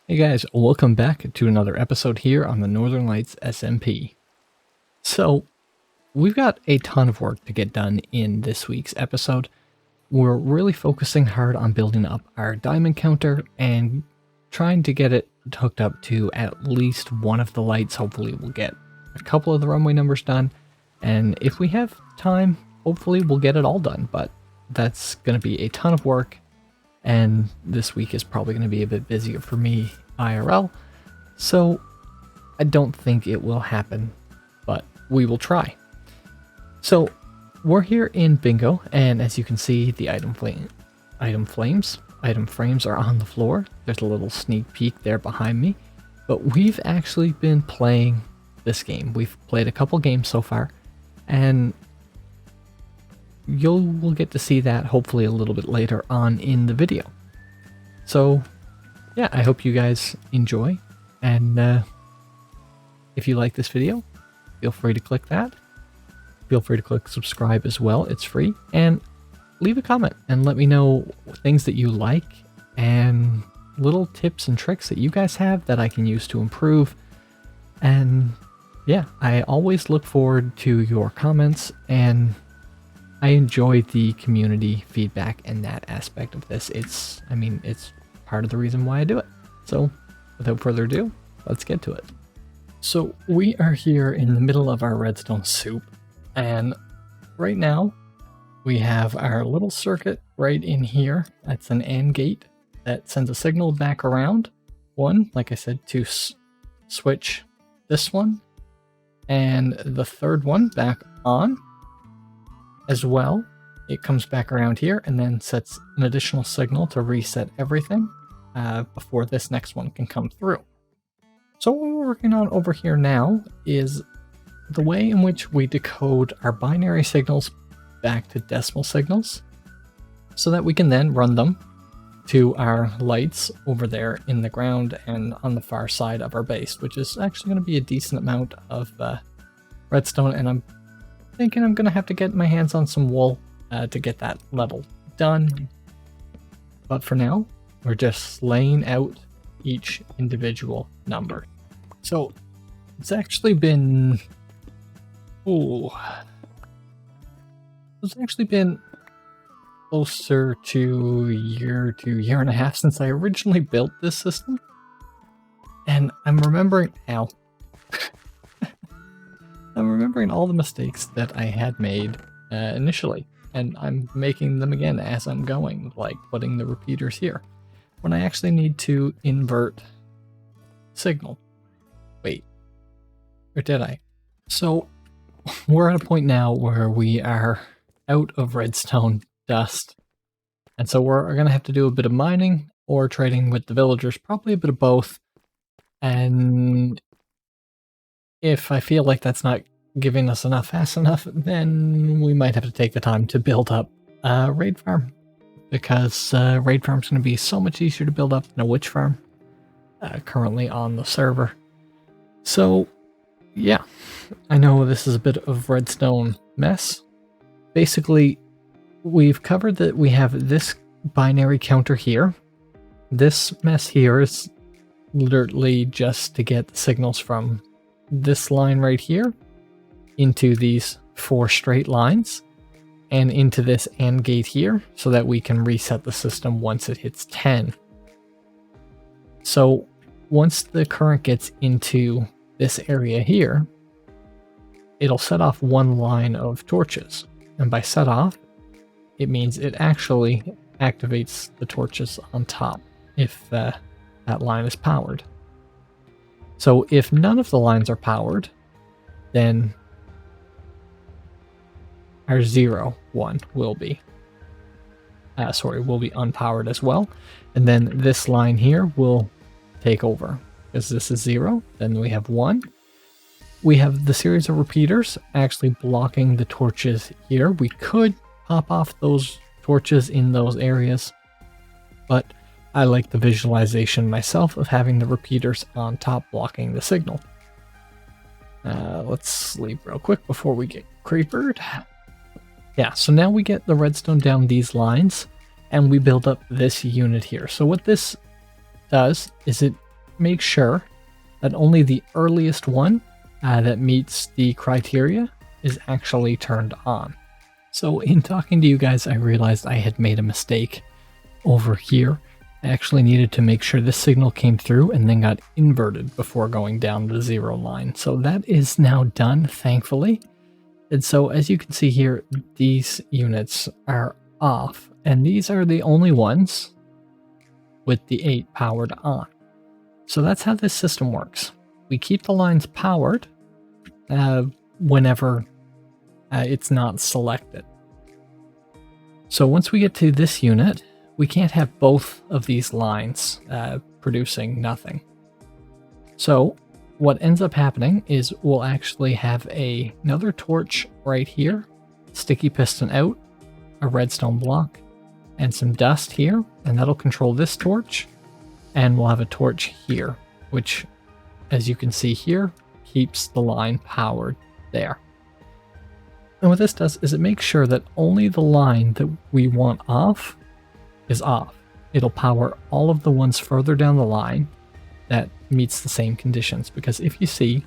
Hey guys, welcome back to another episode here on the Northern Lights SMP. So, we've got a ton of work to get done in this week's episode. We're really focusing hard on building up our diamond counter and trying to get it hooked up to at least one of the lights. Hopefully we'll get a couple of the runway numbers done, and if we have time, hopefully we'll get it all done, but that's going to be a ton of work. And this week is probably going to be a bit busier for me IRL, so I don't think it will happen, but we will try. So we're here in Bingo, and as you can see, the item frames are on the floor. There's a little sneak peek there behind me, but we've actually been playing this game. We've played a couple games so far, and we'll get to see that hopefully a little bit later on in the video. So yeah, I hope you guys enjoy, and if you like this video, feel free to click that. Feel free to click subscribe as well, it's free, and leave a comment and let me know things that you like and little tips and tricks that you guys have that I can use to improve. And yeah, I always look forward to your comments, and I enjoy the community feedback and that aspect of this. It's part of the reason why I do it. So without further ado, let's get to it. So we are here in the middle of our redstone soup, and right now we have our little circuit right in here. That's an AND gate that sends a signal back around. One, like I said, to switch this one, and the third one back on as well. It comes back around here and then sets an additional signal to reset everything before this next one can come through. So what we're working on over here now is the way in which we decode our binary signals back to decimal signals so that we can then run them to our lights over there in the ground and on the far side of our base, which is actually going to be a decent amount of redstone, and I'm thinking I'm going to have to get my hands on some wool to get that level done. But for now, we're just laying out each individual number. So it's actually been closer to a year and a half since I originally built this system, and I'm remembering now. I'm remembering all the mistakes that I had made initially, and I'm making them again as I'm going, like putting the repeaters here when I actually need to invert signal. Wait, or did I? So we're at a point now where we are out of redstone dust, and so we're going to have to do a bit of mining or trading with the villagers, probably a bit of both. And if I feel like that's not giving us enough fast enough, then we might have to take the time to build up a raid farm, because raid farm's going to be so much easier to build up than a witch farm currently on the server. So yeah, I know this is a bit of redstone mess. Basically, we've covered that we have this binary counter here. This mess here is literally just to get the signals from this line right here into these 4 straight lines and into this AND gate here so that we can reset the system once it hits 10. So once the current gets into this area here, it'll set off one line of torches. And by set off, it means it actually activates the torches on top if that line is powered. So if none of the lines are powered, then our 0, 1 will be unpowered as well. And then this line here will take over, because this is 0, then we have 1. We have the series of repeaters actually blocking the torches here. We could pop off those torches in those areas, but I like the visualization myself of having the repeaters on top blocking the signal. Let's sleep real quick before we get creepered. Yeah, so now we get the redstone down these lines, and we build up this unit here. So what this does is it make sure that only the earliest one that meets the criteria is actually turned on. So in talking to you guys, I realized I had made a mistake over here. I actually needed to make sure this signal came through and then got inverted before going down the 0 line. So that is now done, thankfully. And so as you can see here, these units are off, and these are the only ones with the 8 powered on. So that's how this system works. We keep the lines powered whenever it's not selected. So once we get to this unit, we can't have both of these lines producing nothing. So what ends up happening is we'll actually have another torch right here, sticky piston out, a redstone block, and some dust here, and that'll control this torch. And we'll have a torch here, which, as you can see here, keeps the line powered there. And what this does is it makes sure that only the line that we want off is off. It'll power all of the ones further down the line that meets the same conditions, because if you see,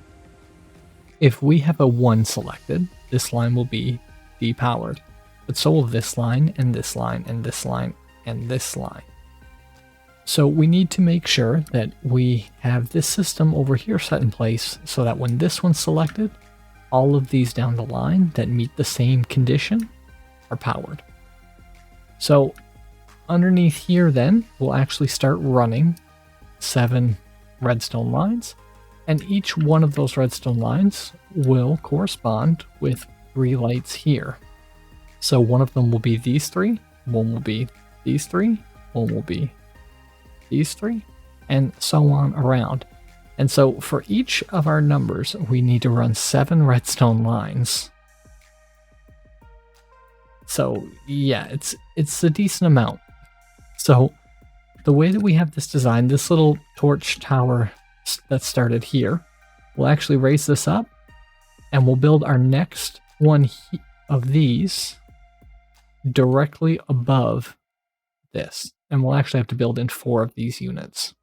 if we have a 1 selected, this line will be depowered, but so will this line and this line and this line and this line. So we need to make sure that we have this system over here set in place so that when this one's selected, all of these down the line that meet the same condition are powered. So underneath here then, we'll actually start running 7 redstone lines, and each one of those redstone lines will correspond with 3 lights here. So one of them will be these 3, one will be these 3, one will be these 3, and so on around. And so for each of our numbers, we need to run 7 redstone lines. So yeah, it's a decent amount. So the way that we have this designed, this little torch tower that started here, we'll actually raise this up, and we'll build our next one of these directly above this. And we'll actually have to build in 4 of these units.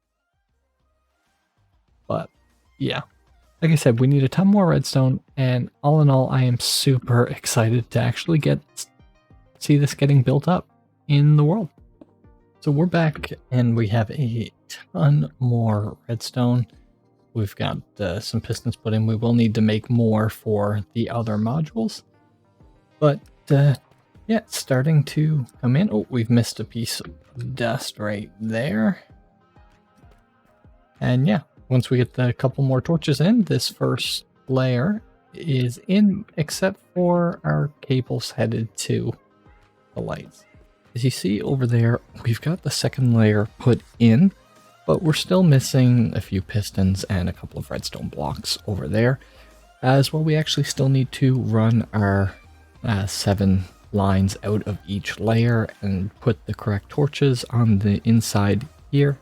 But yeah, like I said, we need a ton more redstone, and all in all, I am super excited to actually see this getting built up in the world. So we're back, and we have a ton more redstone. We've got some pistons put in. We will need to make more for the other modules. But yeah, it's starting to come in. Oh, we've missed a piece of dust right there. And yeah, once we get a couple more torches in, this first layer is in, except for our cables headed to the lights. As you see over there, we've got the second layer put in, but we're still missing a few pistons and a couple of redstone blocks over there. As well, we actually still need to run our 7 lines out of each layer and put the correct torches on the inside here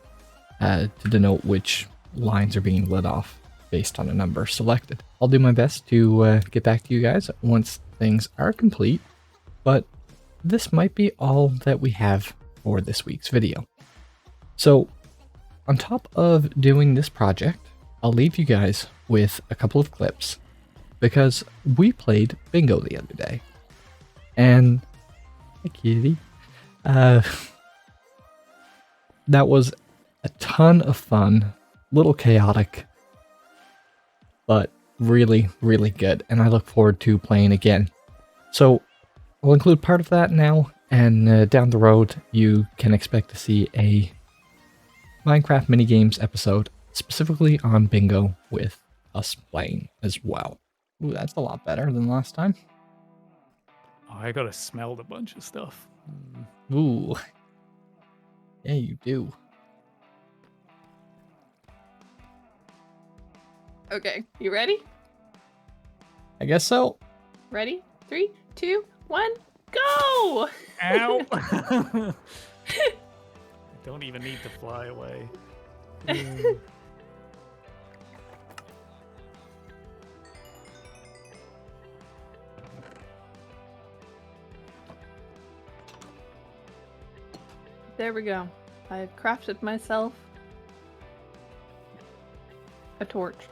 to denote which lines are being lit off based on a number selected. I'll do my best to get back to you guys once things are complete, but this might be all that we have for this week's video. So on top of doing this project, I'll leave you guys with a couple of clips because we played bingo the other day. And hi kitty. That was a ton of fun, little chaotic, but really, really good. And I look forward to playing again. So I'll include part of that now, and down the road, you can expect to see a Minecraft minigames episode specifically on bingo with us playing as well. Ooh, that's a lot better than last time. Oh, I gotta smell a bunch of stuff. Ooh. Yeah, you do. Okay, you ready? I guess so. Ready? 3, 2, 1, go! Ow! I don't even need to fly away. There we go. I've crafted myself a torch.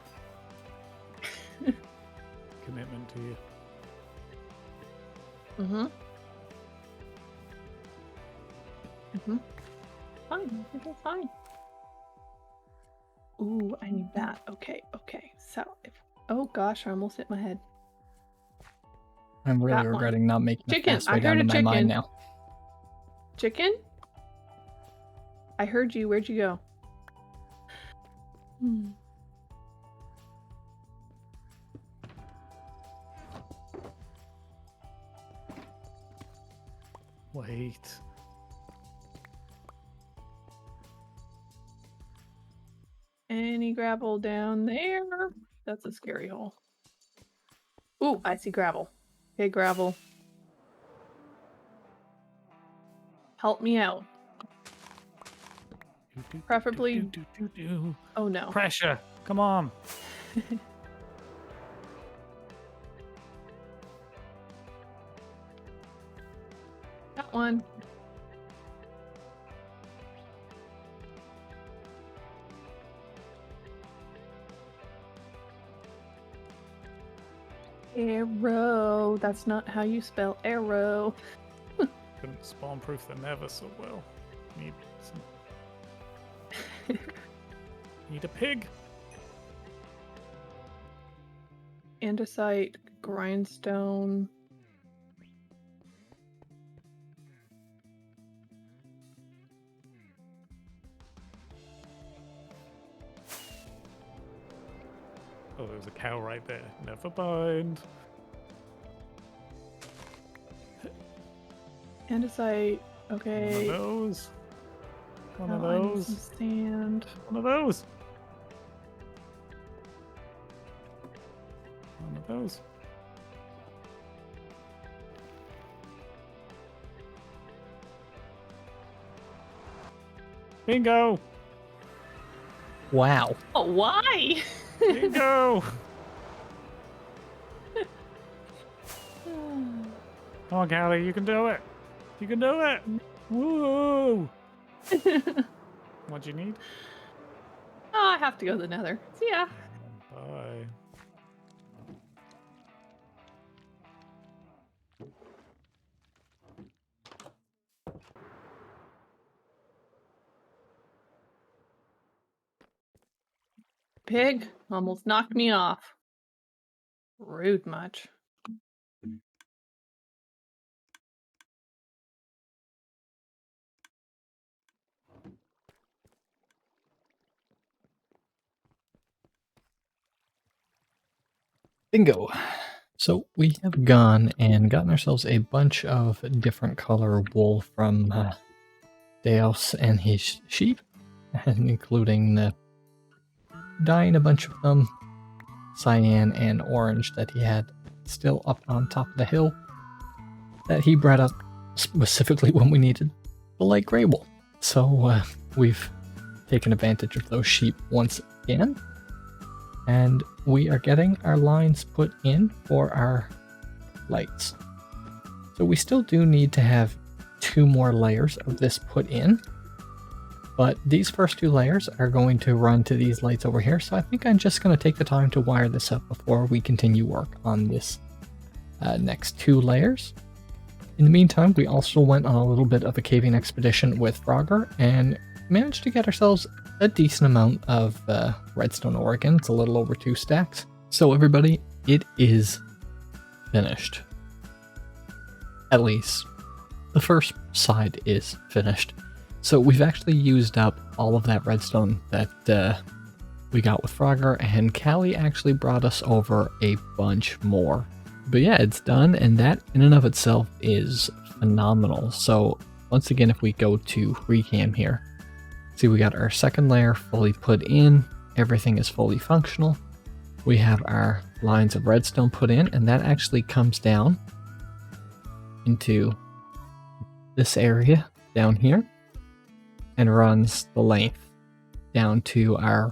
Commitment to you. Mm-hmm. Mm-hmm. Fine. Okay, fine. Ooh, I need that. Okay, okay. So, oh gosh, I almost hit my head. I'm really Got one. regretting not making a Chicken. fast I way down heard to a my mine chicken. now. Chicken? I heard you. Where'd you go? Hmm. Wait. Any gravel down there? That's a scary hole. Ooh, I see gravel. Hey, gravel. Help me out. Preferably. Oh no. Pressure. Come on. Got one. Arrow. That's not how you spell arrow. Couldn't spawn proof the never so well. Need some. Need a pig. Andesite, grindstone. Oh, there's a cow right there. Never mind. Andesite. One Okay. of those. One of Now I need those. some sand. One of those. One of those. Bingo! Wow. Oh, why? Bingo! Come on, Callie, you can do it. You can do it. Woo! What do you need? Oh, I have to go to the Nether. See ya. Bye. Pig almost knocked me off. Rude much. Bingo. So we have gone and gotten ourselves a bunch of different color wool from Deos and his sheep, including dyeing a bunch of them, cyan and orange that he had still up on top of the hill that he brought up specifically when we needed the light gray wool. So we've taken advantage of those sheep once again, and we are getting our lines put in for our lights. So we still do need to have 2 more layers of this put in, but these first 2 layers are going to run to these lights over here, so I think I'm just going to take the time to wire this up before we continue work on this next 2 layers. In the meantime, we also went on a little bit of a caving expedition with Frogger and managed to get ourselves a decent amount of redstone ore again. It's a little over 2 stacks. So everybody, it is finished. At least the first side is finished. So we've actually used up all of that redstone that we got with Frogger, and Callie actually brought us over a bunch more. But yeah, it's done, and that in and of itself is phenomenal. So once again, if we go to Recam here, see we got our second layer fully put in, everything is fully functional. We have our lines of redstone put in, and that actually comes down into this area down here and runs the length down to our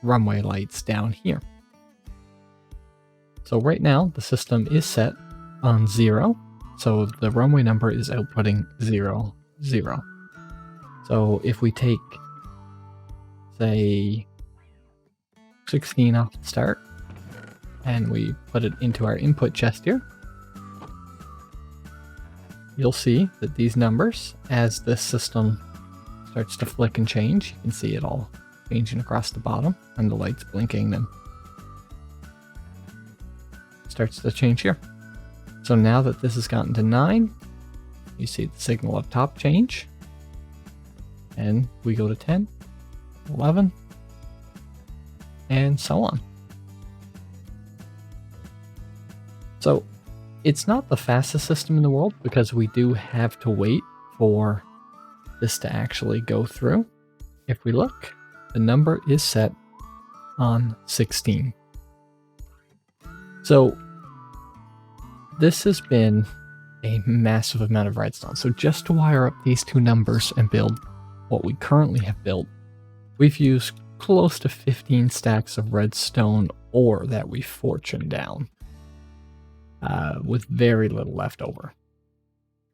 runway lights down here. So right now the system is set on 0, so the runway number is outputting 0, 0. So if we take, say, 16 off the start, and we put it into our input chest here, you'll see that these numbers, as this system starts to flick and change, you can see it all changing across the bottom, and the lights blinking and starts to change here. So now that this has gotten to 9, you see the signal up top change, and we go to 10, 11, and so on. So it's not the fastest system in the world because we do have to wait for this to actually go through. If we look, the number is set on 16. So this has been a massive amount of redstone. So just to wire up these two numbers and build what we currently have built, we've used close to 15 stacks of redstone ore that we fortuned down, with very little left over.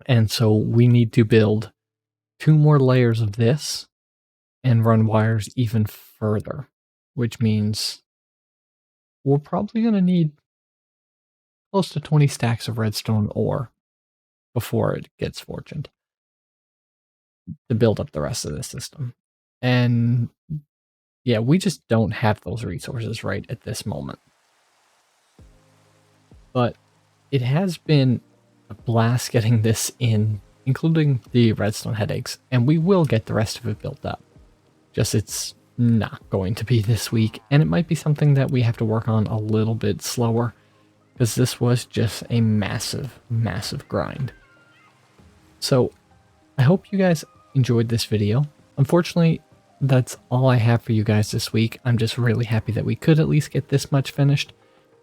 And so we need to build 2 more layers of this and run wires even further, which means we're probably going to need close to 20 stacks of redstone ore before it gets fortuned to build up the rest of the system. And yeah, we just don't have those resources right at this moment. But it has been a blast getting this in, including the redstone headaches, and we will get the rest of it built up. Just it's not going to be this week, and it might be something that we have to work on a little bit slower, because this was just a massive, massive grind. So I hope you guys enjoyed this video. Unfortunately, that's all I have for you guys this week. I'm just really happy that we could at least get this much finished,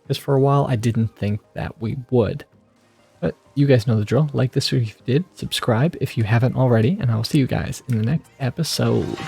because for a while I didn't think that we would. But you guys know the drill. Like this if you did, subscribe if you haven't already, and I'll see you guys in the next episode.